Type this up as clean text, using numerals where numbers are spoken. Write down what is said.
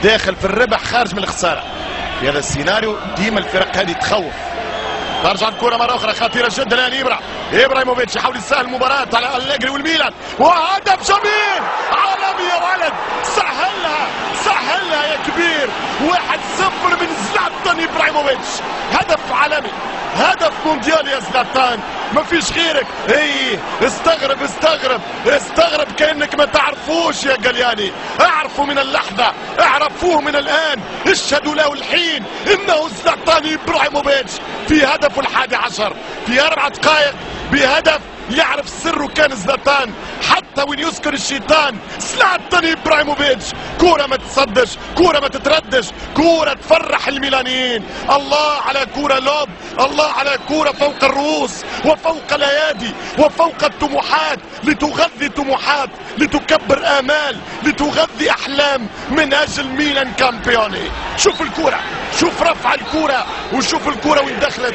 داخل في الربح خارج من الخساره. في هذا السيناريو ديما الفرق هذه تخوف. ترجع الكره مره اخرى خطيره جدا الان ابراهيموفيتش يحاول يسهل المباراه على أليجري والميلان، وهدف جميل عالمي يا ولد، سهلها يا كبير. 1-0 من زلاتان ابراهيموفيتش، هدف عالمي، هدف مونديال يا زلاتان، ما فيش غيرك. استغرب كأنك ما تعرفوش يا جلياني. اعرفوا من اللحظة، اعرفوه من الآن، اشهدوا له الحين انه زلاتان ابراهيموفيتش في هدفه ال11 في 4 دقائق بهدف يعرف سره. كان زلاتان حتى وين يسكن الشيطان زلاتان ابراهيموفيتش. كورة ما تصدش، كورة ما تتردش، كورة تفرح الميلانيين. الله على كورة لوب، الله على كورة فوق الرؤوس وفوق الايادي وفوق الطموحات، لتغذي طموحات، لتكبر امال، لتغذي احلام من اجل ميلان كامبيوني. شوف الكورة، شوف رفع الكورة، وشوف الكورة وين دخلت.